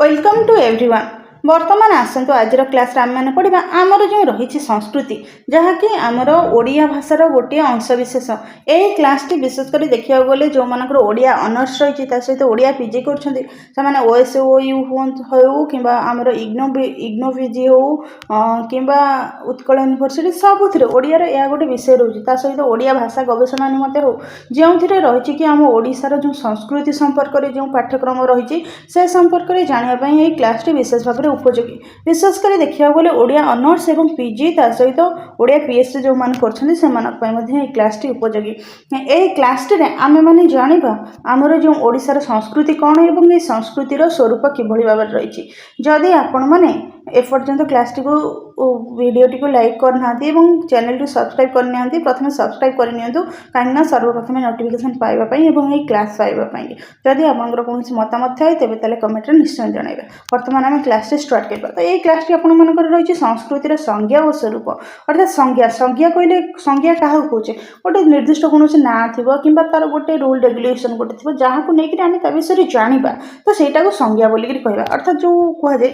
Welcome to everyone. बर्तमान आसतु आज class आम मैंने पढ़ा आमर जो रही संस्कृति जहाँकि आमर ओडिया भाषार गोटे अंशविशेष। यही क्लास टी विशेषकर देखा गले जो मानकर ओडिया ऑनर्स रही सहित ओडिया पीजी कर ओएसओयू हो कि आमर इग्नो पीजी हो कि उत्कल यूनिवर्सिटी सबुथ ओडियार यह गोटे विषय रोचे सहित ओडिया भाषा गवेषणा निमंते हो जो रही कि आम ओडिशार जो संस्कृति संपर्क में जो पाठ्यक्रम रही से संपर्क में जानापी यही क्लास टी विशेष भाव उपयोगी। विशेषकर देखा गले ओडिया ऑनर्स एवं पीजी ता सहित ओडिया पीएचडी जो मान कर क्लास टी उपयोगी। यही क्लास टी आम मैंने जाना आमर जो ओडिशार संस्कृति कौन एवं ये संस्कृतिर स्वरूप किभली भाव रही। जदि आपण मैंने एपर्यंत क्लास टी को वीडियोटी को लाइक करना चैनल टी सब्सक्राइब करना प्रथम सब्सक्राइब करनी कहीं सर्वप्रथम नोटिफिकेशन पाइबापी और ये क्लास पाइबापी। जदि आपंकर कौन मतामत थाए तेज कमेंट निश्चय जनइबे। बर्तमान आम क्लास टी स्टार्ट करवा। तो ये क्लास टी आपण रही संस्कृतिर संज्ञा और स्वरूप अर्थात संज्ञा संज्ञा कहले संज्ञा क्या कहे गोटे निर्दिष्ट कौन ना थी कि तार गोटे रूल रेगुलेशन गोटे थी जहाँ को लेकिन आम विषय जाना तो सहीटा को संज्ञा बोलिक कहवा। अर्थात जो कहुए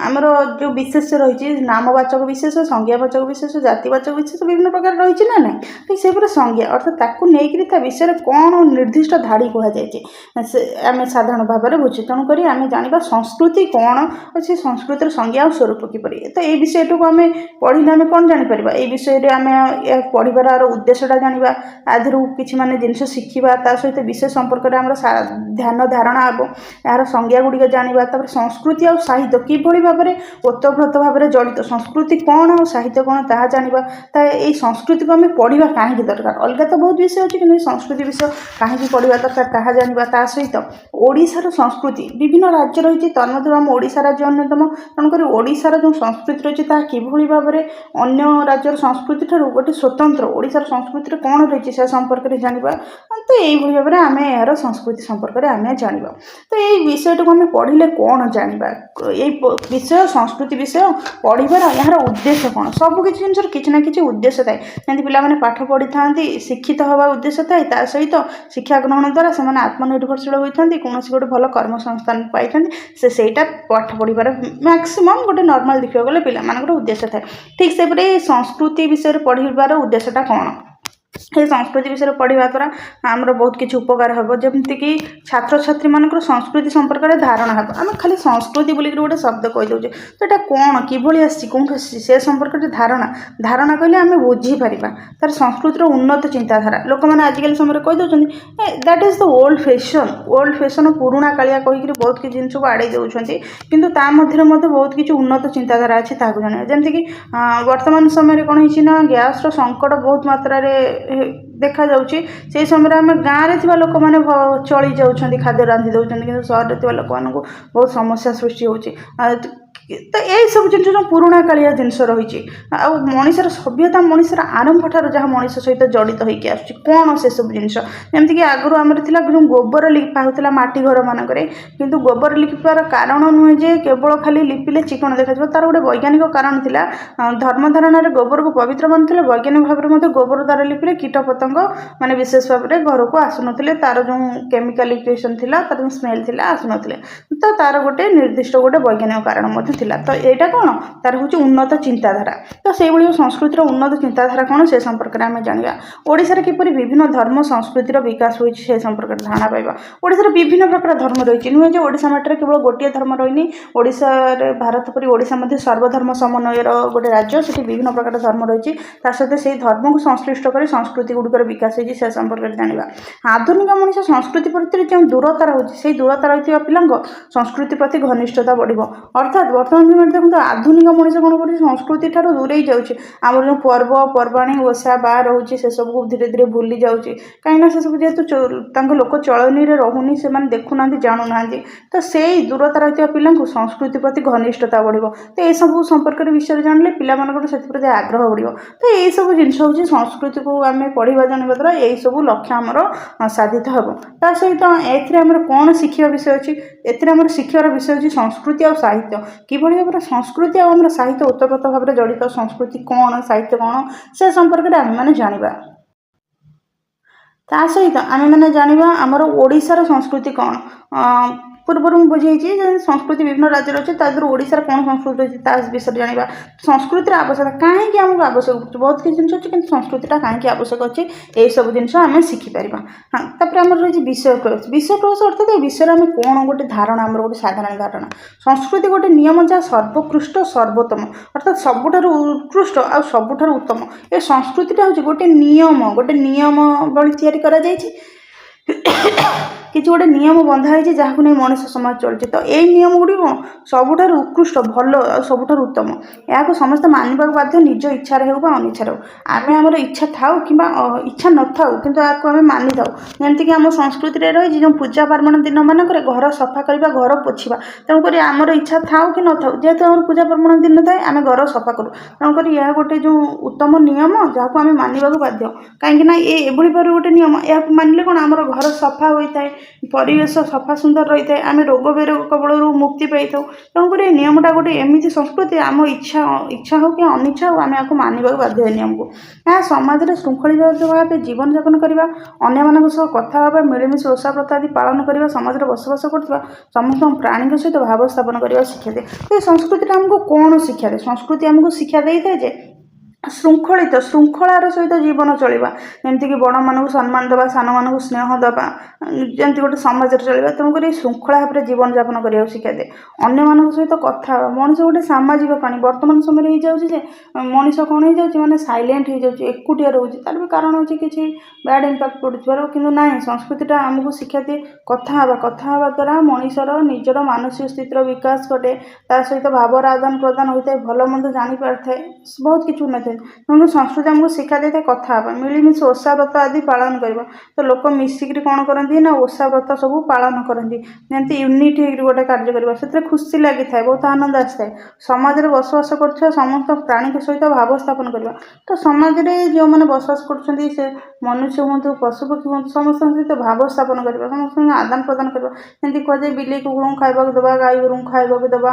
आमर जो विशेष रही नामवाचक विशेष संज्ञावाचक विशेष जातिवाचक विशेष विभिन्न प्रकार रही ना ना ठीक से संज्ञा अर्थात नहीं विषय कौन निर्दिष्ट धाड़ी कहुए आम साधारण भाव में बुझे। तेणुक आम जाना संस्कृति कौन अच्छे संस्कृतिर संज्ञा और स्वरूप किपर। तो ये विषय को आम पढ़ले आम कौन जापर ये विषय आम पढ़ार उद्देश्यटा जाना आधर कि मानने जिन शिखा सहित विषय संपर्क में आम ध्यान धारणा हम यार संज्ञा गुड़िक जाना संस्कृति और साहित्य किभली भाव में ओतप्रोत भाव में जड़ित संस्कृति कौन और साहित्य कौन ता जाना यही संस्कृति को आम पढ़ा कहीं दरकार। अलग तो बहुत विषय अच्छे कि संस्कृति विषय कहीं पढ़ा दरकार ता जाना सहित ओडिशार संस्कृति विभिन्न राज्य रही तन्मध्य आम ओडिशा राज्य अन्यतम। तेणुक ओडिशार जो संस्कृति रही है किभली भाव में अन्य राज्यर संस्कृति ठार गोटे स्वतंत्र ओडिशार संस्कृति कौन रही से संपर्क में जाना तो यही भाव में आम यार संस्कृति संपर्क में आम जाना। तो यही विषय को आम पढ़ले कौन जाना यही विषय संस्कृति विषय पढ़ार यार उद्देश्य कौन सबकि जिन किसी ना कि उद्देश्य थाए जमी पे पाठ पढ़ी था शिक्षित हवा उद्देश्य थाए ता सहित शिक्षा ग्रहण द्वारा से आत्मनिर्भरशील होता कौन गोटे भल कर्म संस्थान पाई सेटा पाठ पढ़ार मैक्सिमम गोटे नॉर्मल देखा गले पिला उद्देश्य थाए। ठीक से संस्कृति विषय पढ़ार उद्देश्यटा कौन ये संस्कृति विषय पढ़ा द्वारा आमर बहुत किसी उपकार हम जमीक छात्र छात्री मान संस्कृति संपर्क में धारणा हम आम खाली संस्कृति बोलिक गोटे शब्द कहीदे तो यहाँ कौन किभली आौट से संपर्क में धारणा धारणा कहले आम बुझीपर तार संस्कृतिर उन्नत चिंताधारा लोक मैंने आजिकल समय कहीदे that is the old fashion पुराणा कालिया कहीकि बहुत किसी जिन को आड़े दौरान किंतु ता मध्य बहुत किसी उन्नत चिंताधारा अच्छी जाना जमीक वर्तमान समय कौन है गैस संकट बहुत मात्रा देखा जाउची से समय आम गाँव में लोक मैंने चली जाऊँच खाद्य रांधि दौरान कि सहर में लोक मानक बहुत समस्या सृष्टि होची। तो यही सब जिन जो पुराणा कालिया जिनस रही मनीषर सभ्यता मनीषर आरंभ ठार जहाँ मनीष सहित जड़ित होकर आसुची कौन से सब जिनस जमीक आगुरी आम जो गोबर लिपा होता माटी घर मानक किंतु गोबर लिपार कारण नुहे जे केवल खाली लिपिले चिकण देखा तार गोटे वैज्ञानिक कारण थिला धर्म धारणा गोबर को पवित्र मानुले वैज्ञानिक भाव में गोबर द्वारा लिपिले कीट पतंग माने विशेष भाव में घर को आसुन तार जो केमिकल इक्वेशन थिला तार स्मेल थिला आसुन तो तार गोटे निर्दिष्ट गोटे वैज्ञानिक कारण तो यहाँ कौन तार हूँ उन्नत चिंताधारा। तो से भाई संस्कृतिर उन्नत चिंताधारा कौन से संपर्क में आम जाना ओडिशार किपरि विभिन्न धर्म संस्कृतिर विकास होती से संपर्क में धारणा पाइबा। ओडिशार विभिन्न प्रकार धर्म रही नुहे ओडिशा माटर केवल गोटे धर्म रही ओडिशार भारत परी ओडिशा मध्य सर्वधर्म समन्वयर गोटे राज्य से विभिन्न प्रकार धर्म रही सहित से धर्म को संश्लिष्ट कर संस्कृति गुड़िकर विकास होती से संपर्क में जाना। आधुनिक मनुष्य संस्कृति प्रति जो दूरता रही दूरता रही पिला संस्कृति प्रति घनिष्ठता बढ़ अर्थात वर्तमान समय देखो आधुनिक मनीष कौन कर संस्कृति ठार दूरे जाऊँगी आम जो पर्व पर्वाणी ओषा बा रोचे से सब को धीरे धीरे भूली जाऊँगी कहीं से सब जेहेतु लोक चलनी रोनी से देखुना जानूना तो से दूरता रही पिला संस्कृति प्रति घनिष्ठता बढ़ तो ये सब संपर्क विषय जानले पिला आग्रह बढ़ तो यही सब जिनस हूँ संस्कृति को आम पढ़ा जाना द्वारा यही सब लक्ष्य आमर साधित हम ता सहित एम कौन शिक्षा विषय अच्छी एम शिक्षार विषय अच्छी संस्कृति और साहित्य किभली भाव में संस्कृति और साहित्य ओतप्रोत भाव में जड़ित संस्कृति कौन साहित्य कौन से संपर्क में आम मैंने जाना ता सहित आम मैंने जाना आमर ओडिशार संस्कृति कौन ପୂର୍ବରୁ ମୁଁ ବୁଝେଇଛି ଯେ ସଂସ୍କୃତି ବିଭିନ୍ନ ରାଜ୍ୟରେ ଅଛି, ତା ଦେହରୁ ଓଡ଼ିଶାର କ'ଣ ସଂସ୍କୃତି ଅଛି ତା ବିଷୟରେ ଜାଣିବା। ସଂସ୍କୃତିର ଆବଶ୍ୟକତା କାହିଁକି ଆମକୁ ଆବଶ୍ୟକ ପଡ଼ୁଛି, ବହୁତ କିଛି ଜିନିଷ ଅଛି, କିନ୍ତୁ ସଂସ୍କୃତିଟା କାହିଁକି ଆବଶ୍ୟକ ଅଛି ଏହିସବୁ ଜିନିଷ ଆମେ ଶିଖିପାରିବା। ହଁ, ତାପରେ ଆମର ରହିଛି ବିଷୟ ପ୍ରବେଶ। ବିଷୟ ପ୍ରବେଶ ଅର୍ଥାତ ଏ ବିଷୟରେ ଆମେ କ'ଣ ଗୋଟେ ଧାରଣା, ଆମର ଗୋଟେ ସାଧାରଣ ଧାରଣା। ସଂସ୍କୃତି ଗୋଟେ ନିୟମ ଯାହା ସର୍ବୋତ୍କୃଷ୍ଟ ସର୍ବୋତ୍ତମ, ଅର୍ଥାତ୍ ସବୁଠାରୁ ଉତ୍କୃଷ୍ଟ ଆଉ ସବୁଠାରୁ ଉତ୍ତମ। ଏ ସଂସ୍କୃତିଟା ହେଉଛି ଗୋଟେ ନିୟମାବଳୀ ତିଆରି କରାଯାଇଛି, କିଛି ଗୋଟେ ନିୟମ ବନ୍ଧା ହେଇଛି ଯାହାକୁ ନେଇ ମଣିଷ ସମାଜ ଚଳୁଛି। ତ ଏଇ ନିୟମ ଗୁଡ଼ିକ ସବୁଠାରୁ ଉତ୍କୃଷ୍ଟ, ଭଲ ଆଉ ସବୁଠାରୁ ଉତ୍ତମ। ଏହାକୁ ସମସ୍ତେ ମାନିବାକୁ ବାଧ୍ୟ, ନିଜ ଇଚ୍ଛାରେ ହେଉ ବା ଅନିଚ୍ଛାରେ ହେଉ। ଆମେ ଆମର ଇଚ୍ଛା ଥାଉ କିମ୍ବା ଇଚ୍ଛା ନଥାଉ, କିନ୍ତୁ ଏହାକୁ ଆମେ ମାନିଥାଉ। ଯେମିତିକି ଆମ ସଂସ୍କୃତିରେ ରହିଛି ଯେଉଁ ପୂଜା ପାର୍ବଣ ଦିନମାନଙ୍କରେ ଘର ସଫା କରିବା, ଘର ପୋଛିବା। ତେଣୁକରି ଆମର ଇଚ୍ଛା ଥାଉ କି ନଥାଉ, ଯେହେତୁ ଆମର ପୂଜା ପାର୍ବଣ ଦିନ ଥାଏ ଆମେ ଘର ସଫା କରୁ। ତେଣୁକରି ଏହା ଗୋଟେ ଯେଉଁ ଉତ୍ତମ ନିୟମ ଯାହାକୁ ଆମେ ମାନିବାକୁ ବାଧ୍ୟ। କାହିଁକି ନା ଏଭଳି ଭାବରେ ଗୋଟେ ନିୟମ, ଏହାକୁ ମାନିଲେ କ'ଣ ଆମର ଘର ସଫା ହୋଇଥାଏ, ପରିବେଶ ସଫା ସୁନ୍ଦର ରହିଥାଏ, ଆମେ ରୋଗ ବେରୋଗ କବଳରୁ ମୁକ୍ତି ପାଇଥାଉ। ତେଣୁକରି ଏ ନିୟମଟା ଗୋଟେ ଏମିତି ସଂସ୍କୃତି, ଆମ ଇଚ୍ଛା ହେଉ କି ଅନିଚ୍ଛା ହେଉ ଆମେ ଏହାକୁ ମାନିବାକୁ ବାଧ୍ୟ ଏ ନିୟମକୁ। ଏହା ସମାଜରେ ଶୃଙ୍ଖଳିତ ଭାବେ ଜୀବନଯାପନ କରିବା, ଅନ୍ୟମାନଙ୍କ ସହ କଥା ହେବା, ମିଳିମିଶି ଓଷା ବ୍ରତ ଆଦି ପାଳନ କରିବା, ସମାଜରେ ବସବାସ କରୁଥିବା ସମସ୍ତ ପ୍ରାଣୀଙ୍କ ସହିତ ଭାବ ସ୍ଥାପନ କରିବା ଶିକ୍ଷା ଦିଏ। ଏ ସଂସ୍କୃତିଟା ଆମକୁ କ'ଣ ଶିକ୍ଷା ଦିଏ? ସଂସ୍କୃତି ଆମକୁ ଶିକ୍ଷା ଦେଇଥାଏ ଯେ ଶୃଙ୍ଖଳାର ସହିତ ଜୀବନ ଚଳିବା, ଯେମିତିକି ବଡ଼ମାନଙ୍କୁ ସମ୍ମାନ ଦେବା, ସାନମାନଙ୍କୁ ସ୍ନେହ ଦେବା, ଯେମିତି ଗୋଟେ ସମାଜରେ ଚଳିବା। ତେଣୁକରି ଶୃଙ୍ଖଳା ଭାବରେ ଜୀବନଯାପନ କରିବାକୁ ଶିକ୍ଷା ଦିଏ। ଅନ୍ୟମାନଙ୍କ ସହିତ କଥା ହେବା, ମଣିଷ ଗୋଟେ ସାମାଜିକ ପ୍ରାଣୀ। ବର୍ତ୍ତମାନ ସମୟରେ ହେଇଯାଉଛି ଯେ ମଣିଷ କ'ଣ ହେଇଯାଉଛି, ମାନେ ସାଇଲେଣ୍ଟ ହେଇଯାଉଛି, ଏକୁଟିଆ ରହୁଛି। ତାର ବି କାରଣ ହେଉଛି କିଛି ବ୍ୟାଡ୍ ଇମ୍ପାକ୍ଟ ପଡ଼ୁଥିବାର, କିନ୍ତୁ ନାହିଁ, ସଂସ୍କୃତିଟା ଆମକୁ ଶିକ୍ଷା ଦିଏ କଥା ହେବା ଦ୍ୱାରା ମଣିଷର ନିଜର ମାନସିକ ସ୍ଥିତିର ବିକାଶ ଘଟେ, ତା ସହିତ ଭାବର ଆଦାନ ପ୍ରଦାନ ହୋଇଥାଏ, ଭଲ ମନ୍ଦ ଜାଣିପାରିଥାଏ, ବହୁତ କିଛି ଉନ୍ନତି। ତେଣୁ ସଂସ୍କୃତି ଆମକୁ ଶିକ୍ଷା ଦେଇଥାଏ କଥା ହେବା, ମିଳିମିଶି ଓଷା ବ୍ରତ ଆଦି ପାଳନ କରିବା। ତ ଲୋକ ମିଶିକିରି କ'ଣ କରନ୍ତି ନା ଓଷା ବ୍ରତ ସବୁ ପାଳନ କରନ୍ତି, ଯେମିତି ୟୁନିଟ୍ ହେଇକରି ଗୋଟେ କାର୍ଯ୍ୟ କରିବା, ସେଥିରେ ଖୁସି ଲାଗିଥାଏ, ବହୁତ ଆନନ୍ଦ ଆସିଥାଏ। ସମାଜରେ ବସବାସ କରୁଥିବା ସମସ୍ତ ପ୍ରାଣୀଙ୍କ ସହିତ ଭାବ ସ୍ଥାପନ କରିବା। ତ ସମାଜରେ ଯେଉଁମାନେ ବସବାସ କରୁଛନ୍ତି, ସେ ମନୁଷ୍ୟ ହୁଅନ୍ତୁ, ପଶୁପକ୍ଷୀ ହୁଅନ୍ତୁ, ସମସ୍ତଙ୍କ ସହିତ ଭାବ ସ୍ଥାପନ କରିବା, ସମସ୍ତଙ୍କୁ ଆଦାନ ପ୍ରଦାନ କରିବା। ଯେମିତି କୁହାଯାଏ ବିଲେଇ କୁକୁରଙ୍କୁ ଖାଇବାକୁ ଦେବା, ଗାଈ ଗୋରୁଙ୍କୁ ଖାଇବାକୁ ଦେବା।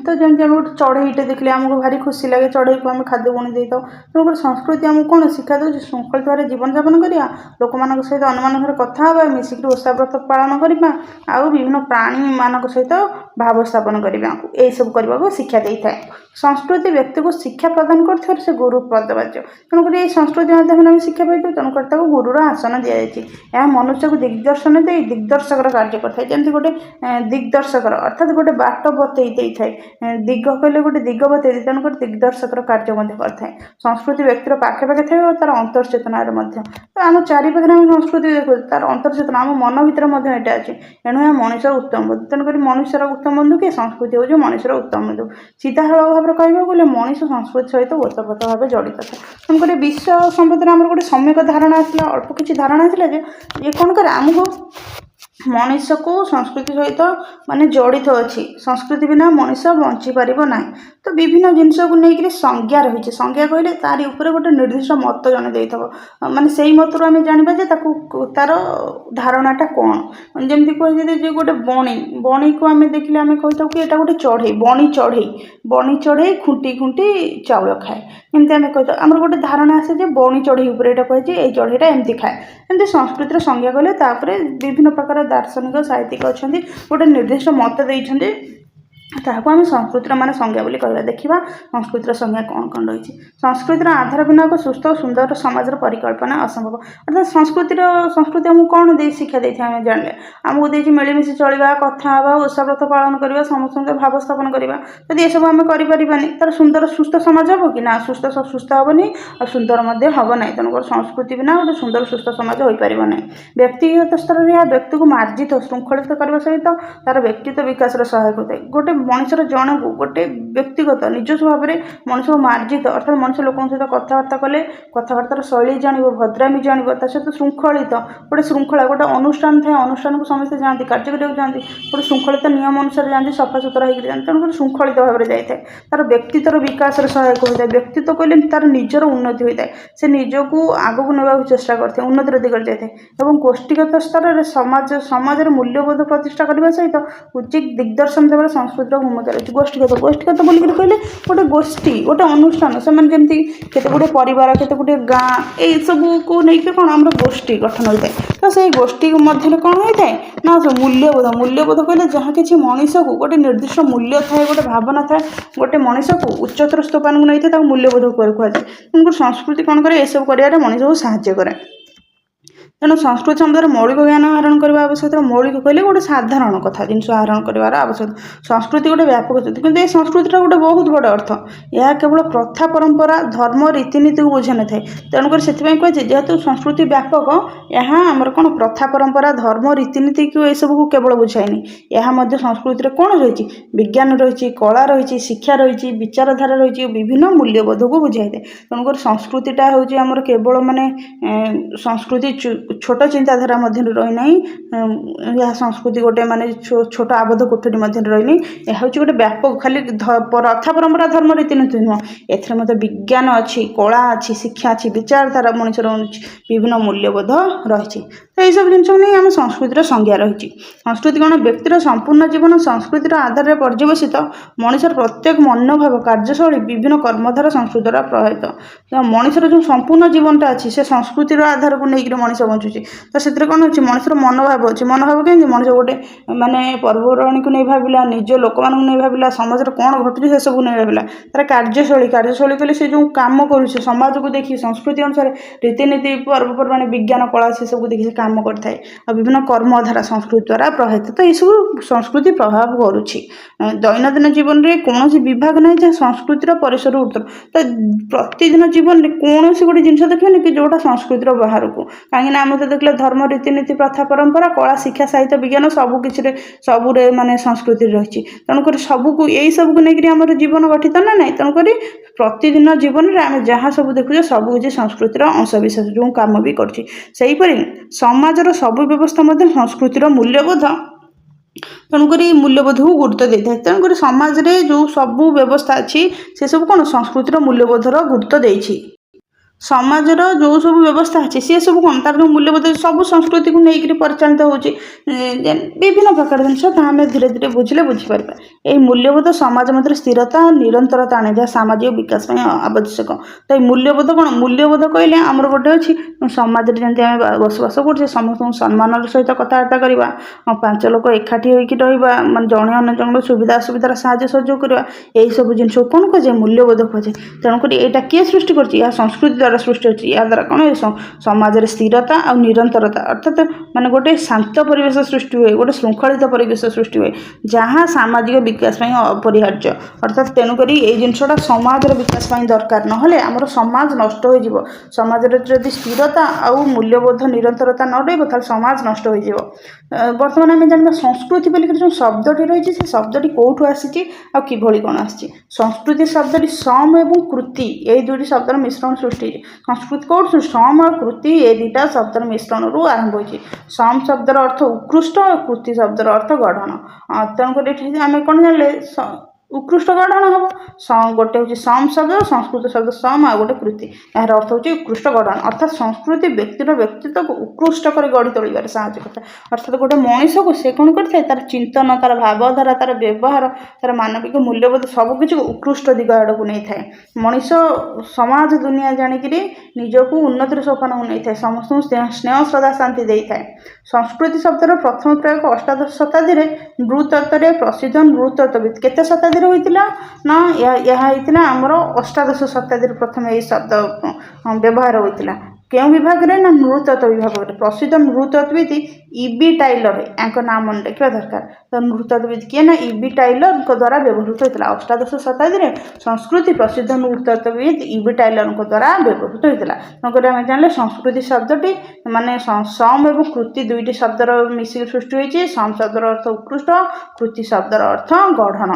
ତ ଯେମିତି ଆମେ ଗୋଟେ ଚଢ଼େଇଟେ ଦେଖିଲେ ଆମକୁ ଭାରି ଖୁସି ଲାଗେ, ଚଢ଼େଇକୁ ଆମେ ଖାଦ୍ୟ ବୁଣି ଦେଇଥାଉ। ତେଣୁକରି ସଂସ୍କୃତି ଆମକୁ କ'ଣ ଶିକ୍ଷା ଦେଉଛି? ଶୃଙ୍ଖଳିତ ଭାବରେ ଜୀବନଯାପନ କରିବା, ଲୋକମାନଙ୍କ ସହିତ ଅନ୍ୟମାନଙ୍କ ସହିତ କଥା ହେବା, ମିଶିକି ଓଷା ବ୍ରତ ପାଳନ କରିବା, ଆଉ ବିଭିନ୍ନ ପ୍ରାଣୀମାନଙ୍କ ସହିତ ଭାବ ସ୍ଥାପନ କରିବାକୁ, ଏହିସବୁ କରିବାକୁ ଶିକ୍ଷା ଦେଇଥାଏ। ସଂସ୍କୃତି ବ୍ୟକ୍ତିକୁ ଶିକ୍ଷା ପ୍ରଦାନ କରୁଥିବାରୁ ସେ ଗୁରୁ ପଦବାଚ୍ୟ। ତେଣୁକରି ଏହି ସଂସ୍କୃତି ମାଧ୍ୟମରେ ଆମେ ଶିକ୍ଷା ପାଇଥାଉ, ତେଣୁକରି ତାକୁ ଗୁରୁର ଆସନ ଦିଆଯାଇଛି। ଏହା ମନୁଷ୍ୟକୁ ଦିଗ୍ଦର୍ଶନ ଦେଇ ଦିଗ୍ଦର୍ଶକର କାର୍ଯ୍ୟ କରିଥାଏ। ଯେମିତି ଗୋଟେ ଦିଗ୍ଦର୍ଶକର ଅର୍ଥାତ୍ ଗୋଟେ ବାଟ ବତେଇ ଦେଇଥାଏ, ଦିଗ କହିଲେ ଗୋଟେ ଦିଗ ବତେଇ ଦେଇଥାଏ, ତେଣୁକରି ଦିଗ୍ଦର୍ଶକର କାର୍ଯ୍ୟ ମଧ୍ୟ କରିଥାଏ। ସଂସ୍କୃତି ବ୍ୟକ୍ତିର ପାଖେ ପାଖେ ଥାଏ ଓ ତାର ଅନ୍ତର୍ଚେତନାରେ ମଧ୍ୟ। ତ ଆମ ଚାରିପାଖରେ ଆମେ ସଂସ୍କୃତି ଦେଖୁଛୁ, ତାର ଅନ୍ତର୍ଚେତନା ଆମ ମନ ଭିତରେ ମଧ୍ୟ ଏଇଟା ଅଛି। ଏଣୁ ଏହା ମଣିଷର ଉତ୍ତମ ବନ୍ଧୁ। ତେଣୁକରି ମନୁଷ୍ୟର ଉତ୍ତମ ବନ୍ଧୁ କିଏ? ସଂସ୍କୃତି ହେଉଛି ମଣିଷର ଉତ୍ତମ ବନ୍ଧୁ। ସିଧାସଳଖ ଭାବରେ କହିବାକୁ ଗଲେ ମଣିଷ ସଂସ୍କୃତି ସହିତ ଓତପ୍ରୋତ ଭାବେ ଜଡ଼ିତ ଥାଏ। ତେଣୁକରି ବିଶ୍ୱ ସମ୍ବନ୍ଧରେ ଆମର ଗୋଟେ ସମ୍ୟକ ଧାରଣା ଆସିଲା, ଅଳ୍ପ କିଛି ଧାରଣା ଆସିଲା ଯେ ଇଏ କ'ଣ କରେ, ଆମକୁ ମଣିଷକୁ ସଂସ୍କୃତି ସହିତ ମାନେ ଜଡ଼ିତ ଅଛି। ସଂସ୍କୃତି ବିନା ମଣିଷ ବଞ୍ଚିପାରିବ ନାହିଁ। ତ ବିଭିନ୍ନ ଜିନିଷକୁ ନେଇକରି ସଂଜ୍ଞା ରହିଛି। ସଂଜ୍ଞା କହିଲେ ତାରି ଉପରେ ଗୋଟେ ନିର୍ଦ୍ଦିଷ୍ଟ ମତ ଜଣେ ଦେଇଥିବ, ମାନେ ସେଇ ମତରୁ ଆମେ ଜାଣିବା ଯେ ତାର ଧାରଣାଟା କ'ଣ। ଯେମିତି କୁହାଯାଏ ଯେ ଗୋଟେ ବଣିକୁ ଆମେ ଦେଖିଲେ ଆମେ କହିଥାଉ କି ଏଇଟା ଗୋଟେ ଚଢ଼େଇ, ବଣି ଚଢ଼େଇ ଖୁଣ୍ଟି ଖୁଣ୍ଟି ଚାଉଳ ଖାଏ। ଏମିତି ଆମେ କହିଥାଉ, ଆମର ଗୋଟେ ଧାରଣା ଆସେ ଯେ ବଣି ଚଢ଼େଇ ଉପରେ ଏଇଟା କୁହାଯାଇଛି, ଏଇ ଚଢ଼େଇଟା ଏମିତି ଖାଏ। ଏମିତି ସଂସ୍କୃତିର ସଂଜ୍ଞା କହିଲେ ତାପରେ ବିଭିନ୍ନ ପ୍ରକାର ଦାର୍ଶନିକ ସାହିତ୍ୟିକ ଅଛନ୍ତି, ଗୋଟେ ନିର୍ଦ୍ଦିଷ୍ଟ ମତ ଦେଇଛନ୍ତି, ତାହାକୁ ଆମେ ସଂସ୍କୃତିର ସଂଜ୍ଞା ବୋଲି କହିବା। ଦେଖିବା ସଂସ୍କୃତିର ସଂଜ୍ଞା କ'ଣ କ'ଣ ରହିଛି। ସଂସ୍କୃତିର ଆଧାର ବିନା ଏକ ସୁସ୍ଥ ଓ ସୁନ୍ଦର ସମାଜର ପରିକଳ୍ପନା ଅସମ୍ଭବ। ଅର୍ଥାତ୍ ସଂସ୍କୃତି ଆମକୁ କ'ଣ ଦେଇ ଶିକ୍ଷା ଦେଇଥାଏ ଆମେ ଜାଣିଲେ, ଆମକୁ ଦେଇଛି ମିଳିମିଶି ଚଳିବା, କଥା ହେବା, ଓଷା ବ୍ରତ ପାଳନ କରିବା, ସମସ୍ତଙ୍କ ଭାବ ସ୍ଥାପନ କରିବା। ଯଦି ଏସବୁ ଆମେ କରିପାରିବାନି ତାର ସୁନ୍ଦର ସୁସ୍ଥ ସମାଜ ହେବ କି? ନା, ସୁସ୍ଥ ହେବନି ଆଉ ସୁନ୍ଦର ମଧ୍ୟ ହେବ ନାହିଁ। ତେଣୁକରି ସଂସ୍କୃତି ବିନା ଗୋଟେ ସୁନ୍ଦର ସୁସ୍ଥ ସମାଜ ହୋଇପାରିବ ନାହିଁ। ବ୍ୟକ୍ତିଗତ ସ୍ତରରେ ଏହା ବ୍ୟକ୍ତିକୁ ମାର୍ଜିତ ଶୃଙ୍ଖଳିତ କରିବା ସହିତ ତାର ବ୍ୟକ୍ତିତ୍ୱ ବିକାଶରେ ସହାୟକ ହୋଇଥାଏ। ଗୋଟେ ମଣିଷର ଜଣକୁ ଗୋଟେ ବ୍ୟକ୍ତିଗତ ନିଜସ୍ୱ ଭାବରେ ମଣିଷକୁ ମାର୍ଜିତ, ଅର୍ଥାତ୍ ମଣିଷ ଲୋକଙ୍କ ସହିତ କଥାବାର୍ତ୍ତା କଲେ କଥାବାର୍ତ୍ତାର ଶୈଳୀ ଜାଣିବ, ଭଦ୍ରାମୀ ଜାଣିବ, ତା ସହିତ ଶୃଙ୍ଖଳିତ ଗୋଟେ ଶୃଙ୍ଖଳା, ଗୋଟେ ଅନୁଷ୍ଠାନ ଥାଏ, ଅନୁଷ୍ଠାନକୁ ସମସ୍ତେ ଯାଆନ୍ତି, କାର୍ଯ୍ୟ କରିବାକୁ ଯାଆନ୍ତି, ଗୋଟେ ଶୃଙ୍ଖଳିତ ନିୟମ ଅନୁସାରେ ଯାଆନ୍ତି, ସଫାସୁତୁରା ହେଇକି ଯାଆନ୍ତି। ତେଣୁକରି ଶୃଙ୍ଖଳିତ ଭାବରେ ଯାଇଥାଏ। ତାର ବ୍ୟକ୍ତିତ୍ୱର ବିକାଶରେ ସହାୟକ ହୋଇଥାଏ। ବ୍ୟକ୍ତିତ୍ୱ କହିଲେ ତାର ନିଜର ଉନ୍ନତି ହୋଇଥାଏ, ସେ ନିଜକୁ ଆଗକୁ ନେବାକୁ ଚେଷ୍ଟା କରିଥାଏ, ଉନ୍ନତିର ଦିଗରେ ଯାଇଥାଏ। ଏବଂ ଗୋଷ୍ଠୀଗତ ସ୍ତରରେ ସମାଜରେ ମୂଲ୍ୟବୋଧ ପ୍ରତିଷ୍ଠା କରିବା ସହିତ ଉଚିତ ଦିଗ୍ଦର୍ଶନ ଦେବାରେ ସଂସ୍କୃତି ସଂସ୍କୃତିର ଭୂମିକା ରହିଛି। ଗୋଷ୍ଠୀଗତ ବୋଲିକିରି କହିଲେ ଗୋଟେ ଗୋଷ୍ଠୀ, ଗୋଟେ ଅନୁଷ୍ଠାନ, ସେମାନେ ଯେମିତି କେତେ ଗୁଡ଼ିଏ ପରିବାର, କେତେ ଗୁଡ଼ିଏ ଗାଁ, ଏଇସବୁକୁ ନେଇକି କ'ଣ ଆମର ଗୋଷ୍ଠୀ ଗଠନ ହୋଇଥାଏ। ତ ସେଇ ଗୋଷ୍ଠୀ ମଧ୍ୟରେ କ'ଣ ହୋଇଥାଏ ନା ମୂଲ୍ୟବୋଧ କହିଲେ ଯାହା କିଛି ମଣିଷକୁ ଗୋଟେ ନିର୍ଦ୍ଦିଷ୍ଟ ମୂଲ୍ୟ ଥାଏ, ଗୋଟେ ଭାବନା ଥାଏ, ଗୋଟେ ମଣିଷକୁ ଉଚ୍ଚତର ସ୍ତୋପାନକୁ ନେଇଥାଏ, ତାକୁ ମୂଲ୍ୟବୋଧ କୁହାଯାଏ। ତେଣୁକରି ସଂସ୍କୃତି କ'ଣ କରେ, ଏସବୁ କରିବାରେ ମଣିଷକୁ ସାହାଯ୍ୟ କରେ। ତେଣୁ ସଂସ୍କୃତି ସମ୍ବନ୍ଧରେ ମୌଳିକ ଜ୍ଞାନ ଆହରଣ କରିବା ଆବଶ୍ୟକତା। ମୌଳିକ କହିଲେ ଗୋଟେ ସାଧାରଣ କଥା ଜିନିଷ ଆହରଣ କରିବାର ଆବଶ୍ୟକତା। ସଂସ୍କୃତି ଗୋଟେ ବ୍ୟାପକ ଶବ୍ଦ, କିନ୍ତୁ ଏ ସଂସ୍କୃତିଟା ଗୋଟେ ବହୁତ ବଡ଼ ଅର୍ଥ। ଏହା କେବଳ ପ୍ରଥା, ପରମ୍ପରା, ଧର୍ମ, ରୀତିନୀତିକୁ ବୁଝାଇନଥାଏ। ତେଣୁକରି ସେଥିପାଇଁ କୁହାଯାଏ ଯେହେତୁ ସଂସ୍କୃତି ବ୍ୟାପକ, ଏହା ଆମର କ'ଣ ପ୍ରଥା, ପରମ୍ପରା, ଧର୍ମ, ରୀତିନୀତିକୁ ଏସବୁକୁ କେବଳ ବୁଝାଏନି। ଏହା ମଧ୍ୟ ସଂସ୍କୃତିରେ କ'ଣ ରହିଛି, ବିଜ୍ଞାନ ରହିଛି, କଳା ରହିଛି, ଶିକ୍ଷା ରହିଛି, ବିଚାରଧାରା ରହିଛି, ବିଭିନ୍ନ ମୂଲ୍ୟବୋଧକୁ ବୁଝାଇଥାଏ। ତେଣୁକରି ସଂସ୍କୃତିଟା ହେଉଛି ଆମର କେବଳ ମାନେ ସଂସ୍କୃତି ଛୋଟ ଚିନ୍ତାଧାରା ମଧ୍ୟରେ ରହିନାହିଁ। ଏହା ସଂସ୍କୃତି ଗୋଟେ ମାନେ ଛୋଟ ଆବଦ୍ଧ କୋଠରୀ ମଧ୍ୟରେ ରହିନି। ଏହା ହେଉଛି ଗୋଟେ ବ୍ୟାପକ, ଖାଲି ପ୍ରଥା, ପରମ୍ପରା, ଧର୍ମ, ରୀତିନୀତି ନୁହଁ। ଏଥିରେ ମଧ୍ୟ ବିଜ୍ଞାନ ଅଛି, କଳା ଅଛି, ଶିକ୍ଷା ଅଛି, ବିଚାରଧାରା ମଣିଷର ବିଭିନ୍ନ ମୂଲ୍ୟବୋଧ ରହିଛି। ତ ଏଇସବୁ ଜିନିଷକୁ ନେଇ ଆମ ସଂସ୍କୃତିର ସଂଜ୍ଞା ରହିଛି। ସଂସ୍କୃତି କ'ଣ, ବ୍ୟକ୍ତିର ସମ୍ପୂର୍ଣ୍ଣ ଜୀବନ ସଂସ୍କୃତିର ଆଧାରରେ ପର୍ଯ୍ୟବେସିତ। ମଣିଷର ପ୍ରତ୍ୟେକ ମନୋଭାବ, କାର୍ଯ୍ୟଶୈଳୀ, ବିଭିନ୍ନ କର୍ମଧାରା ସଂସ୍କୃତି ଦ୍ୱାରା ପ୍ରଭାବିତ। ମଣିଷର ଯେଉଁ ସମ୍ପୂର୍ଣ୍ଣ ଜୀବନଟା ଅଛି, ସେ ସଂସ୍କୃତିର ଆଧାରକୁ ନେଇକରି ମଣିଷ ବଞ୍ଚୁଛି। ତ ସେଥିରେ କ'ଣ ଅଛି, ମଣିଷର ମନୋଭାବ ଅଛି। ମନୋଭାବ କେମିତି, ମଣିଷ ଗୋଟେ ମାନେ ପର୍ବପର୍ବାଣୀକୁ ନେଇ ଭାବିଲା, ନିଜ ଲୋକମାନଙ୍କୁ ନେଇ ଭାବିଲା, ସମାଜରେ କ'ଣ ଘଟୁଛି ସେସବୁ ନେଇ ଭାବିଲା। ତା'ର କାର୍ଯ୍ୟଶୈଳୀ କହିଲେ ସେ ଯେଉଁ କାମ କରୁଛି, ସମାଜକୁ ଦେଖି, ସଂସ୍କୃତି ଅନୁସାରେ, ରୀତିନୀତି, ପର୍ବପର୍ବାଣୀ, ବିଜ୍ଞାନ, କଳା, ସେସବୁ ଦେଖି ସେ କାମ କରିଥାଏ। ଆଉ ବିଭିନ୍ନ କର୍ମଧାରା ସଂସ୍କୃତି ଦ୍ୱାରା ପ୍ରଭାବିତ। ତ ଏଇସବୁ ସଂସ୍କୃତି ପ୍ରଭାବ କରୁଛି। ଦୈନନ୍ଦିନ ଜୀବନରେ କୌଣସି ବିଭାଗ ନାହିଁ ଯାହା ସଂସ୍କୃତିର ପରିସରରୁ ଉତ୍ତର। ତ ପ୍ରତିଦିନ ଜୀବନରେ କୌଣସି ଗୋଟେ ଜିନିଷ ଦେଖିବେନି କି ଯେଉଁଟା ସଂସ୍କୃତିର ବାହାରକୁ। କାହିଁକିନା ଆମେ ତ ଦେଖିଲେ ଧର୍ମ, ରୀତିନୀତି, ପ୍ରଥା, ପରମ୍ପରା, କଳା, ଶିକ୍ଷା, ସାହିତ୍ୟ, ବିଜ୍ଞାନ ସବୁରେ ମାନେ ସଂସ୍କୃତି ରହିଛି। ତେଣୁକରି ଏଇସବୁକୁ ନେଇକରି ଆମର ଜୀବନ ଗଠିତ ନା ନାହିଁ। ତେଣୁକରି ପ୍ରତିଦିନ ଜୀବନରେ ଆମେ ଯାହା ସବୁ ଦେଖୁଛେ ସବୁ କିଛି ସଂସ୍କୃତିର ଅଂଶବିଶେଷ, ଯେଉଁ କାମ ବି କରୁଛି। ସେହିପରି ସମାଜର ସବୁ ବ୍ୟବସ୍ଥା ମଧ୍ୟ ସଂସ୍କୃତିର ମୂଲ୍ୟବୋଧ, ତେଣୁକରି ମୂଲ୍ୟବୋଧକୁ ଗୁରୁତ୍ୱ ଦେଇଥାଏ। ତେଣୁକରି ସମାଜରେ ଯେଉଁ ସବୁ ବ୍ୟବସ୍ଥା ଅଛି ସେସବୁ କ'ଣ ସଂସ୍କୃତିର ମୂଲ୍ୟବୋଧର ଗୁରୁତ୍ୱ ଦେଇଛି। ସମାଜର ଯେଉଁ ସବୁ ବ୍ୟବସ୍ଥା ଅଛି ସିଏ ସବୁ କ'ଣ, ତା'ର ଯେଉଁ ମୂଲ୍ୟବୋଧ ସବୁ ସଂସ୍କୃତିକୁ ନେଇକରି ପରିଚାଳିତ ହେଉଛି। ବିଭିନ୍ନ ପ୍ରକାର ଜିନିଷ ତାହା ଆମେ ଧୀରେ ଧୀରେ ବୁଝିଲେ ବୁଝିପାରିବା। ଏହି ମୂଲ୍ୟବୋଧ ସମାଜ ମଧ୍ୟରେ ସ୍ଥିରତା, ନିରନ୍ତରତା ଆଣେ, ଯାହା ସାମାଜିକ ବିକାଶ ପାଇଁ ଆବଶ୍ୟକ। ତ ଏହି ମୂଲ୍ୟବୋଧ କ'ଣ, ମୂଲ୍ୟବୋଧ କହିଲେ ଆମର ଗୋଟେ ଅଛି ସମାଜରେ ଯେମିତି ଆମେ ବସବାସ କରୁଛେ, ସମସ୍ତଙ୍କୁ ସମ୍ମାନର ସହିତ କଥାବାର୍ତ୍ତା କରିବା, 5 ଲୋକ ଏକାଠି ହୋଇକି ରହିବା, ମାନେ ଜଣେ ଅନ୍ୟ ଜଣଙ୍କ ସୁବିଧା ଅସୁବିଧାର ସାହାଯ୍ୟ ସହଯୋଗ କରିବା, ଏହିସବୁ ଜିନିଷକୁ କ'ଣ କୁହାଯାଏ, ମୂଲ୍ୟବୋଧ କୁହାଯାଏ। ତେଣୁକରି ଏଇଟା କିଏ ସୃଷ୍ଟି କରୁଛି, ଏହା ସଂସ୍କୃତି ଦ୍ୱାରା ସୃଷ୍ଟି ହେଉଛି। ଏହା ଦ୍ୱାରା କ'ଣ, ସମାଜରେ ସ୍ଥିରତା ଆଉ ନିରନ୍ତରତା, ଅର୍ଥାତ୍ ମାନେ ଗୋଟେ ଶାନ୍ତ ପରିବେଶ ସୃଷ୍ଟି ହୁଏ, ଗୋଟେ ଶୃଙ୍ଖଳିତ ପରିବେଶ ସୃଷ୍ଟି ହୁଏ, ଯାହା ସାମାଜିକ ବିକାଶ ପାଇଁ ଅପରିହାର୍ଯ୍ୟ। ଅର୍ଥାତ୍ ତେଣୁକରି ଏଇ ଜିନିଷଟା ସମାଜର ବିକାଶ ପାଇଁ ଦରକାର, ନହେଲେ ଆମର ସମାଜ ନଷ୍ଟ ହୋଇଯିବ। ସମାଜରେ ଯଦି ସ୍ଥିରତା ଆଉ ମୂଲ୍ୟବୋଧ, ନିରନ୍ତରତା ନ ରହିବ ତାହେଲେ ସମାଜ ନଷ୍ଟ ହୋଇଯିବ। ବର୍ତ୍ତମାନ ଆମେ ଜାଣିବା ସଂସ୍କୃତି ବୋଲିକରି ଯେଉଁ ଶବ୍ଦଟି ରହିଛି, ସେ ଶବ୍ଦଟି କେଉଁଠୁ ଆସିଛି ଆଉ କିଭଳି କ'ଣ ଆସିଛି। ସଂସ୍କୃତି ଶବ୍ଦଟି ସମ ଏବଂ କୃତି, ଏଇ ଦୁଇଟି ଶବ୍ଦର ମିଶ୍ରଣ ସୃଷ୍ଟି ହେଇଛି। ସଂସ୍କୃତି କେଉଁଠୁ, ସମ ଆଉ କୃତି, ଏ ଦୁଇଟା ଶବ୍ଦର ମିଶ୍ରଣରୁ ଆରମ୍ଭ ହୋଇଛି। ସମ ଶବ୍ଦର ଅର୍ଥ ଉତ୍କୃଷ୍ଟ ଆଉ କୃତି ଶବ୍ଦର ଅର୍ଥ ଗଠନ। ତେଣୁକରି ଏଠି ଆମେ କ'ଣ ଜାଣିଲେ, ଉତ୍କୃଷ୍ଟ ଗଠନ ହେବ। ଗୋଟେ ହେଉଛି ସମ ଶବ୍ଦ, ସଂସ୍କୃତ ଶବ୍ଦ ସମ, ଆଉ ଗୋଟେ କୃତି, ଏହାର ଅର୍ଥ ହେଉଛି ଉତ୍କୃଷ୍ଟ ଗଠନ। ଅର୍ଥାତ୍ ସଂସ୍କୃତି ବ୍ୟକ୍ତିର ବ୍ୟକ୍ତିତ୍ୱକୁ ଉତ୍କୃଷ୍ଟ କରି ଗଢ଼ି ତୋଳିବାରେ ସାହାଯ୍ୟ କରିଥାଏ। ଅର୍ଥାତ୍ ଗୋଟେ ମଣିଷକୁ ସେ କ'ଣ କରିଥାଏ, ତା'ର ଚିନ୍ତନ, ତା'ର ଭାବଧାରା, ତା'ର ବ୍ୟବହାର, ତା'ର ମାନବିକ ମୂଲ୍ୟବୋଧ ସବୁକିଛିକୁ ଉତ୍କୃଷ୍ଟ ଦିଗ ଆଡ଼କୁ ନେଇଥାଏ। ମଣିଷ ସମାଜ ଦୁନିଆ ଜାଣିକିରି ନିଜକୁ ଉନ୍ନତିର ସୋପାନକୁ ନେଇଥାଏ, ସମସ୍ତଙ୍କୁ ସ୍ନେହ, ଶ୍ରଦ୍ଧା, ଶାନ୍ତି ଦେଇଥାଏ। ସଂସ୍କୃତି ଶବ୍ଦର ପ୍ରଥମ ପ୍ରୟୋଗ ଅଷ୍ଟାଦଶ ଶତାବ୍ଦୀରେ ନୃତତ୍ତ୍ୱରେ ପ୍ରସିଦ୍ଧ ନୃତତ୍ତ୍ୱବିତ୍। କେତେ ଶତାବ୍ଦୀରେ ହୋଇଥିଲା ନା, ଏହା ହେଇଥିଲା ଆମର ଅଷ୍ଟାଦଶ ଶତାବ୍ଦୀରେ ପ୍ରଥମେ ଏହି ଶବ୍ଦ ବ୍ୟବହାର ହୋଇଥିଲା। କେଉଁ ବିଭାଗରେ, ନା ନୃତତ୍ତ୍ୱ ବିଭାଗରେ। ପ୍ରସିଦ୍ଧ ନୃତତ୍ତ୍ୱବିତ୍ E.B. ଟାଇଲର, ୟାଙ୍କ ନାଁ ମନେ ରଖିବା ଦରକାର। ତ ନୃତତ୍ତ୍ୱବିତ୍ କିଏ, ନା E.B. ଟାଇଲରଙ୍କ ଦ୍ୱାରା ବ୍ୟବହୃତ ହୋଇଥିଲା। ଅଷ୍ଟାଦଶ ଶତାବ୍ଦୀରେ ସଂସ୍କୃତି ପ୍ରସିଦ୍ଧ ନୃତତ୍ତ୍ୱବିତ୍ E.B. ଟାଇଲରଙ୍କ ଦ୍ୱାରା ବ୍ୟବହୃତ ହୋଇଥିଲା। ତେଣୁକରି ଆମେ ଜାଣିଲେ ସଂସ୍କୃତି ଶବ୍ଦଟି ମାନେ ସମ ଏବଂ କୃତି ଦୁଇଟି ଶବ୍ଦର ମିଶିକି ସୃଷ୍ଟି ହୋଇଛି। ସମ ଶବ୍ଦର ଅର୍ଥ ଉତ୍କୃଷ୍ଟ, କୃତି ଶବ୍ଦର ଅର୍ଥ ଗଢ଼ନ।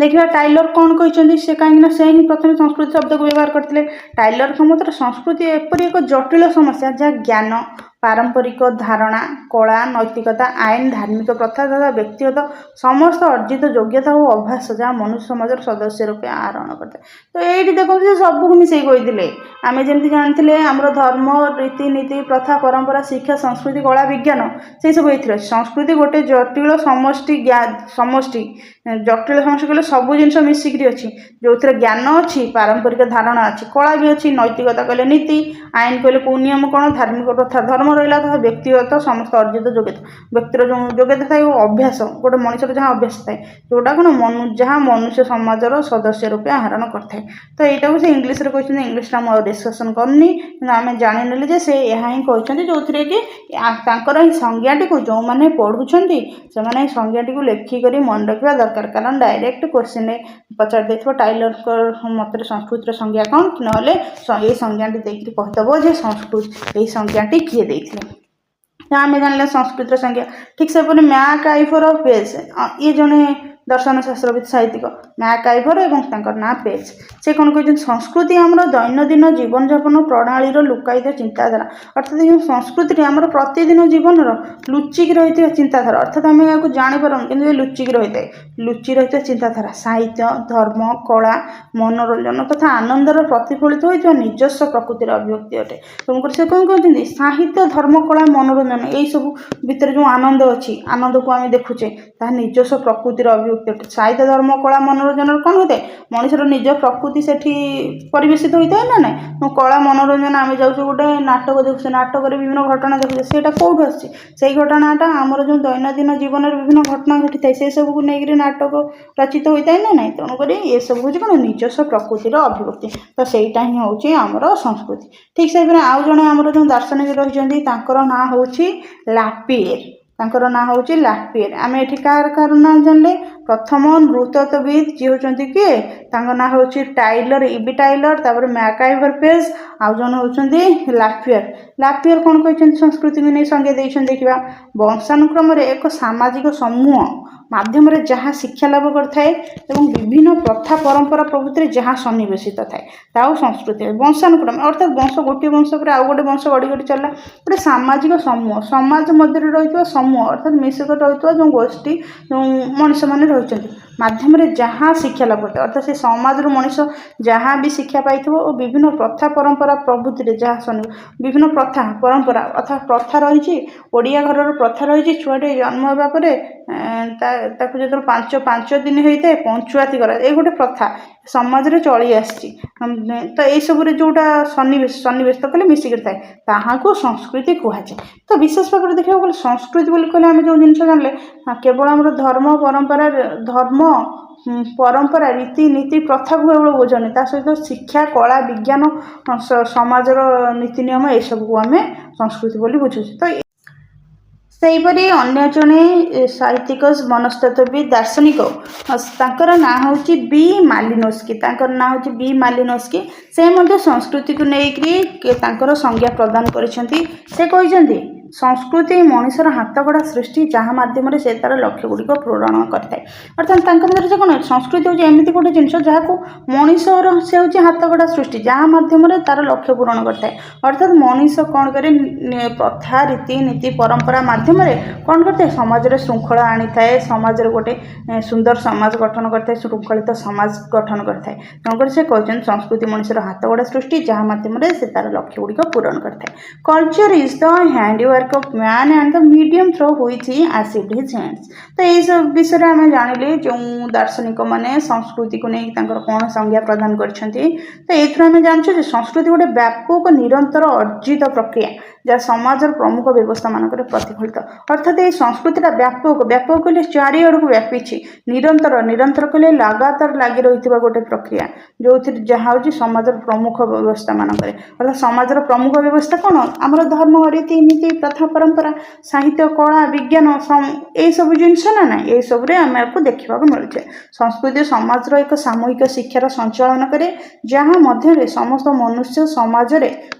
ଦେଖିବା ଟାଇଲର କ'ଣ କହିଛନ୍ତି, ସେ କାହିଁକିନା ସେ ହିଁ ପ୍ରଥମେ ସଂସ୍କୃତି ଶବ୍ଦକୁ ବ୍ୟବହାର କରିଥିଲେ। ଟାଇଲରଙ୍କ ମତରେ ସଂସ୍କୃତି ଏପରି ଏକ ଜଟିଳ ସମସ୍ୟା ଯାହା ଜ୍ଞାନ, पारंपरिक धारणा कला नैतिकता आईन धार्मिक प्रथा तथा व्यक्तिगत समस्त अर्जित योग्यता और अभ्यास जहाँ मनुष्य समाज सदस्य रूपे आहरण करते। तो ये देखो सबको मिसई कही आम जमी जानते आमर धर्म रीतिनीति प्रथा परंपरा शिक्षा संस्कृति कला विज्ञान से सब ये संस्कृति गोटे जटिल समष्टि समष्टि जटिल समष्टि कहले सब जिन मिसिकी अच्छी जो ज्ञान अच्छी पारंपरिक धारणा अच्छी कला भी अच्छी नैतिकता कहले नीति आईन कहले कौ नियम कौन धार्मिक प्रथा धर्म रहा तथा व्यक्तिगत समस्त अर्जित योग्यता व्यक्तिर जो योग्यता थाए अभ्यास गोटे मनुष्य जहाँ अभ्यास थाए जोटा कौन जहाँ मनुष्य समाजर सदस्य रूपे आहरण करते। तो यहाँ से इंग्लीश कहते इंग्लीश डिस्कसन करनी आम जाने से यहाँ ही कहते जो थे कि ही संज्ञाटी को जो मैंने पढ़ुंट से संज्ञाटी को लेखिक मन रखा दरकार कारण डायरेक्ट क्वेश्चन पचार दे टाइलर मत संस्कृत संज्ञा कौन कि ना ये संज्ञाटी देखिए कहीदेव जे संस्कृत यही संज्ञाटी किए देते आम जान संस्कृत संज्ञा ठीक से मैक आइफर और पेज ये जड़े दर्शन शास्त्रविद साहित्यिक मैक आइफर और ना पेज से कौन कहते संस्कृति आमर दैनंदिन जीवन जापन प्रणाली लुकायित चिंताधारा अर्थात जो संस्कृति आमर प्रतिदिन जीवन लुचिक रही चिंताधारा अर्थात आम यहाँ जापर कि लुचिक रही है लुचि रही चिंताधारा साहित्य धर्म कला मनोरंजन तथा आनंदर प्रतिफलित होता निजस्व प्रकृतिर अभिव्यक्ति अटे। तेणुकर से कौन कहते साहित्य धर्म कला मनोरंजन यही सब भितर जो आनंद अच्छी आनंद को आम देखुचे निजस्व प्रकृतिर अभिव्यक्ति साहित्य धर्म कला मनोरंजन कौन होता है मनुष्यर निज प्रकृति से परिवेशित होता है ना ना कला मनोरंजन आम जाऊँ गोटे नाटक देखुचे नाटक विभिन्न घटना देखुचे से कौटू आसी घटनाटा आमर जो दैनंदिन जीवन में विभिन्न घटना घटी था से सबको लेकिन नाटक रचित होता है ना ना तेणुक ये सब हूँ कौन निजस्व प्रकृतिर अभिव्यक्ति तो सहीटा ही हूँ आमर संस्कृति। ठीक से आउ जड़े आमर जो दार्शनिक रही ना हूँ लापिएर तांकर ना हूँ लापिएर आम ये कार ना जानले प्रथम नृतत्वविद जी होती किए ना हूँ टाइलर इबी टाइलर तापर मैकआइवर पेज आउ जन होती लापिएर लापिएर कौन कहते संस्कृति को नहीं संज्ञा देते देखा वंशानुक्रम एक सामाजिक समूह माध्यम जहाँ शिक्षा लाभ करए विभिन्न प्रथा परंपरा प्रभृति जहाँ सन्निवेशित थाए ताऊ संस्कृति वंशानुक्रम अर्थात वंश गोटे वंश पर आउ गोटे वंश गड़ी गड़ी चलला गोटे सामाजिक समूह समाज मध्य रही समूह अर्थात मिश्रित रही जो गोष्ठी जो मनीष मैंने रही माध्यम जहाँ शिक्षा लाभ करते अर्थात से समाज मनीष जहाँ भी शिक्षा पाई और विभिन्न प्रथा परंपरा प्रभृति जहाँ विभिन्न प्रथा परंपरा अर्थात प्रथा रही ओडिया घर प्रथा रही छुआटे जन्म होगापर जो पांच दिन होता है पंचुआती करा ये गोटे प्रथा समाज रे चली आसी तो ये सब जोटा सन्निवेश तो कहले मिसिक थाए ताहाको संस्कृति कहुए। तो विशेष भाव देखा गले संस्कृति बोली कहले आम जो जिन जानले केवल आम धर्म परंपरा रीतिनीति प्रथा को केवल बुझनी ता सहित शिक्षा कला विज्ञान समाजर नीति नियम ये सब को आम संस्कृति बोली बुझुचे। तो सेहीपरि अन्य जड़े साहित्यिक मनस्तत्वविद दार्शनिक तांकर ना हूँ बी मालिनोस्की ना हूँ बी मालिनोस्की से संस्कृति को लेकर संज्ञा प्रदान करिसेंती। से कहते संस्कृति मनुष्यर हाथगढ़ा सृष्टि जहाँ मध्यम से तार लक्ष्य गुड़िक पूरण करता अर्थात मध्य से कौन संस्कृति हूँ एमती गोटे जिन जहाँ को मनुष्यर से हूँ हाथगढ़ा सृष्टि जहाँ मध्यम तार लक्ष्य पूरण करता अर्थात मनुष्य कौन करे प्रथा रीतिनीति परंपरा मध्यम कौन करते समाज में श्रृंखला आनी थाए समाज गोटे सुंदर समाज गठन करता श्रृंखलित समाज गठन करता तेणुकर से कहते संस्कृति मनुष्यर हाथगढ़ा सृष्टि जहाँ मध्यम से तार लक्ष्य गुड़िक पूरण करता है। Culture is the handwork of man and the medium through which he achieved his ends। तो ये सब विषय आम जानिले जो दार्शनिक माने संस्कृति को लेकिन कौन संज्ञा प्रदान करछंती। तो ये जानते संस्कृति गोटे व्यापक निरंतर अर्जित प्रक्रिया जहाँ समाज प्रमुख व्यवस्था मानक प्रतिफलित अर्थात ये संस्कृतिटा व्यापक व्यापक कहले चारिआड़ को व्यापी निरंतर निरंतर कहले लगातार लगी रही गोटे प्रक्रिया जो जहाँ हूँ समाज प्रमुख व्यवस्था मानक अर्थात समाज प्रमुख व्यवस्था कौन आमर धर्म रीतिनीति प्रथा परंपरा साहित्य कला विज्ञान ये सब जिनस ना ना ये सब आम आपको देखा मिलूचे। संस्कृति समाज एक सामूहिक शिक्षार संचालन करे जहाँ मध्य समस्त मनुष्य समाज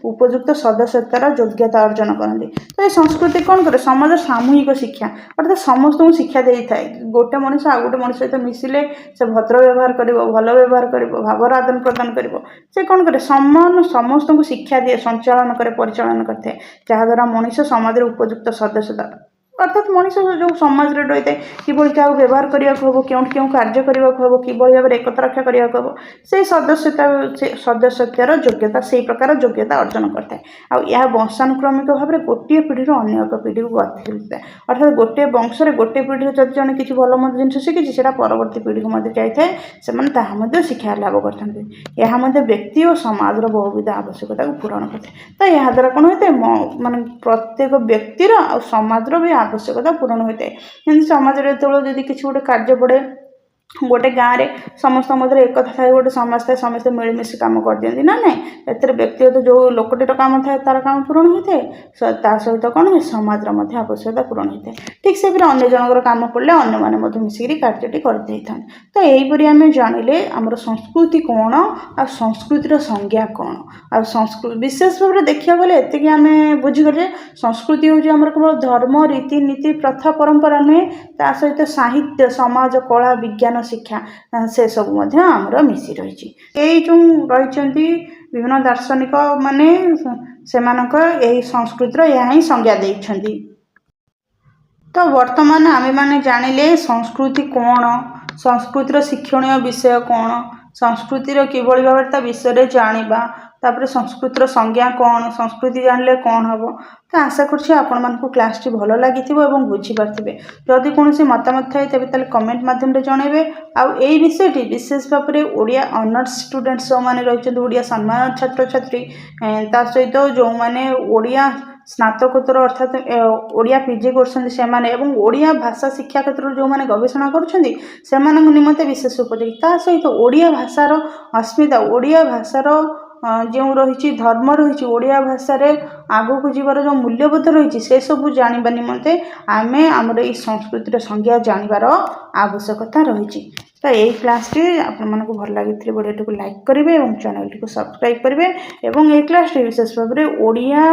उपयुक्त सदस्यतार योग्यता अर्जन करते। तो ये संस्कृति कौन करे समाज सामूहिक शिक्षा अर्थात समस्त को शिक्षा दे था गोटे मनुष्य आ गोटे मनुष्य सहित मिसिले से भद्र व्यवहार कर भल व्यवहार कर भावर आदान प्रदान कर से कौन करे समान समस्त को शिक्षा दिए संचालन करे परिचालन करते जहाँद्वारा मनुष्य ସମାଜର ଉପଯୁକ୍ତ ସଦସ୍ୟତା ଅର୍ଥାତ୍ ମଣିଷ ଯେଉଁ ସମାଜରେ ରହିଥାଏ କିଭଳି କାହାକୁ ବ୍ୟବହାର କରିବାକୁ ହେବ, କେଉଁଠି କେଉଁ କାର୍ଯ୍ୟ କରିବାକୁ ହେବ, କିଭଳି ଭାବରେ ଏକତା ରକ୍ଷା କରିବାକୁ ହେବ, ସେଇ ସଦସ୍ୟତାର ଯୋଗ୍ୟତା ସେଇ ପ୍ରକାର ଯୋଗ୍ୟତା ଅର୍ଜନ କରିଥାଏ। ଆଉ ଏହା ବଂଶାନୁକ୍ରମିକ ଭାବରେ ଗୋଟିଏ ପିଢ଼ିରୁ ଅନ୍ୟ ଏକ ପିଢ଼ିକୁ ଗତି କରିଥାଏ। ଅର୍ଥାତ୍ ଗୋଟିଏ ବଂଶରେ ଗୋଟିଏ ପିଢ଼ିରେ ଯଦି ଜଣେ କିଛି ଭଲ ମନ୍ଦ ଜିନିଷ ଶିଖିଛି ସେଇଟା ପରବର୍ତ୍ତୀ ପିଢ଼ିକୁ ମଧ୍ୟ ଯାଇଥାଏ, ସେମାନେ ତାହା ମଧ୍ୟ ଶିକ୍ଷା ଲାଭ କରିଥାନ୍ତି। ଏହା ମଧ୍ୟ ବ୍ୟକ୍ତି ଓ ସମାଜର ବହୁବିଧ ଆବଶ୍ୟକତାକୁ ପୂରଣ କରିଥାଏ। ତ ଏହାଦ୍ୱାରା କ'ଣ ହୋଇଥାଏ, ମାନେ ପ୍ରତ୍ୟେକ ବ୍ୟକ୍ତିର ଆଉ ସମାଜର ବି ଆବଶ୍ୟକତା ପୂରଣ ହୋଇଥାଏ। ଯେମିତି ସମାଜରେ ଯେତେବେଳେ ଯଦି କିଛି ଗୋଟେ କାର୍ଯ୍ୟ ପଡ଼େ, ଗୋଟେ ଗାଁରେ ସମସ୍ତଙ୍କ ମଧ୍ୟରେ ଏକତା ଥାଏ, ଗୋଟେ ସମାଜ ଥାଏ, ସମସ୍ତେ ମିଳିମିଶି କାମ କରିଦିଅନ୍ତି ନା ନାହିଁ। ଏଥିରେ ବ୍ୟକ୍ତିଗତ ଯେଉଁ ଲୋକଟିର କାମ ଥାଏ ତାର କାମ ପୂରଣ ହୋଇଥାଏ, ତା ସହିତ କ'ଣ ହୁଏ, ସମାଜର ମଧ୍ୟ ଆବଶ୍ୟକତା ପୂରଣ ହୋଇଥାଏ। ଠିକ୍ ସେପରି ଅନ୍ୟ ଜଣଙ୍କର କାମ ପଡ଼ିଲେ ଅନ୍ୟମାନେ ମଧ୍ୟ ମିଶିକିରି କାର୍ଯ୍ୟଟି କରିଦେଇଥାନ୍ତି। ତ ଏହିପରି ଆମେ ଜାଣିଲେ ଆମର ସଂସ୍କୃତି କ'ଣ ଆଉ ସଂସ୍କୃତିର ସଂଜ୍ଞା କ'ଣ। ଆଉ ବିଶେଷ ଭାବରେ ଦେଖିବାକୁ ଗଲେ ଏତିକି ଆମେ ବୁଝିଗଲେ ଯେ ସଂସ୍କୃତି ହେଉଛି ଆମର କେବଳ ଧର୍ମ, ରୀତିନୀତି, ପ୍ରଥା, ପରମ୍ପରା ନୁହେଁ, ତା ସହିତ ସାହିତ୍ୟ, ସମାଜ, କଳା, ବିଜ୍ଞାନ, ଶିକ୍ଷା ସେସବୁ ମଧ୍ୟ ଆମର ମିଶି ରହିଛି। ଏଇ ଯେଉଁ ରହିଛନ୍ତି ବିଭିନ୍ନ ଦାର୍ଶନିକ ମାନେ ସେମାନଙ୍କ ଏହି ସଂସ୍କୃତିର ଏହା ହିଁ ସଂଜ୍ଞା ଦେଇଛନ୍ତି। ତ ବର୍ତ୍ତମାନ ଆମେମାନେ ଜାଣିଲେ ସଂସ୍କୃତି କ'ଣ, ସଂସ୍କୃତିର ଶିକ୍ଷଣୀୟ ବିଷୟ କ'ଣ, ସଂସ୍କୃତିର କିଭଳି ଭାବରେ ତା ବିଷୟରେ ଜାଣିବା, ତାପରେ ସଂସ୍କୃତିର ସଂଜ୍ଞା କ'ଣ, ସଂସ୍କୃତି ଜାଣିଲେ କ'ଣ ହେବ। ତ ଆଶା କରୁଛି ଆପଣମାନଙ୍କୁ କ୍ଲାସ୍ଟି ଭଲ ଲାଗିଥିବ ଏବଂ ବୁଝିପାରିଥିବେ। ଯଦି କୌଣସି ମତାମତ ଥାଏ ତେବେ ତାହେଲେ କମେଣ୍ଟ ମାଧ୍ୟମରେ ଜଣାଇବେ। ଆଉ ଏହି ବିଷୟଟି ବିଶେଷ ଭାବରେ ଓଡ଼ିଆ ଅନର୍ସ ଷ୍ଟୁଡେଣ୍ଟସ୍ ଯେଉଁମାନେ ରହିଛନ୍ତି, ଓଡ଼ିଆ ସମ୍ମାନ ଛାତ୍ରଛାତ୍ରୀ, ତା ସହିତ ଯେଉଁମାନେ ଓଡ଼ିଆ ସ୍ନାତକୋତ୍ତର ଅର୍ଥାତ୍ ଓଡ଼ିଆ ପିଜି କରୁଛନ୍ତି ସେମାନେ, ଏବଂ ଓଡ଼ିଆ ଭାଷା ଶିକ୍ଷା କ୍ଷେତ୍ରରେ ଯେଉଁମାନେ ଗବେଷଣା କରୁଛନ୍ତି ସେମାନଙ୍କ ନିମନ୍ତେ ବିଶେଷ ଉପଯୋଗୀ। ତା ସହିତ ଓଡ଼ିଆ ଭାଷାର ଅସ୍ମିତା, ଓଡ଼ିଆ ଭାଷାର ଯେଉଁ ରହିଛି ଧର୍ମ ରହିଛି, ଓଡ଼ିଆ ଭାଷାରେ ଆଗକୁ ଯିବାର ଯେଉଁ ମୂଲ୍ୟବୋଧ ରହିଛି ସେସବୁ ଜାଣିବା ନିମନ୍ତେ ଆମେ ଆମର ଏଇ ସଂସ୍କୃତିର ସଂଜ୍ଞା ଜାଣିବାର ଆବଶ୍ୟକତା ରହିଛି। ତ ଏହି କ୍ଲାସ୍ଟି ଆପଣମାନଙ୍କୁ ଭଲ ଲାଗିଥିଲେ ଭିଡ଼ିଓଟିକୁ ଲାଇକ୍ କରିବେ ଏବଂ ଚ୍ୟାନେଲଟିକୁ ସବସ୍କ୍ରାଇବ୍ କରିବେ। ଏବଂ ଏହି କ୍ଲାସ୍ଟି ବିଶେଷ ଭାବରେ ଓଡ଼ିଆ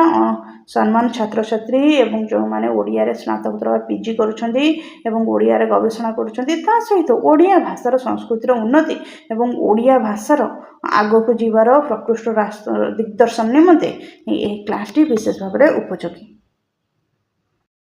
ସମ୍ମାନ ଛାତ୍ରଛାତ୍ରୀ ଏବଂ ଯେଉଁମାନେ ଓଡ଼ିଆରେ ସ୍ନାତକୋତ୍ତର ବା ପିଜି କରୁଛନ୍ତି ଏବଂ ଓଡ଼ିଆରେ ଗବେଷଣା କରୁଛନ୍ତି, ତା ସହିତ ଓଡ଼ିଆ ଭାଷାର ସଂସ୍କୃତିର ଉନ୍ନତି ଏବଂ ଓଡ଼ିଆ ଭାଷାର ଆଗକୁ ଯିବାର ପ୍ରକୃଷ୍ଟ ଦିଗ୍ଦର୍ଶନ ନିମନ୍ତେ ଏହି କ୍ଲାସ୍ଟି ବିଶେଷ ଭାବରେ ଉପଯୋଗୀ।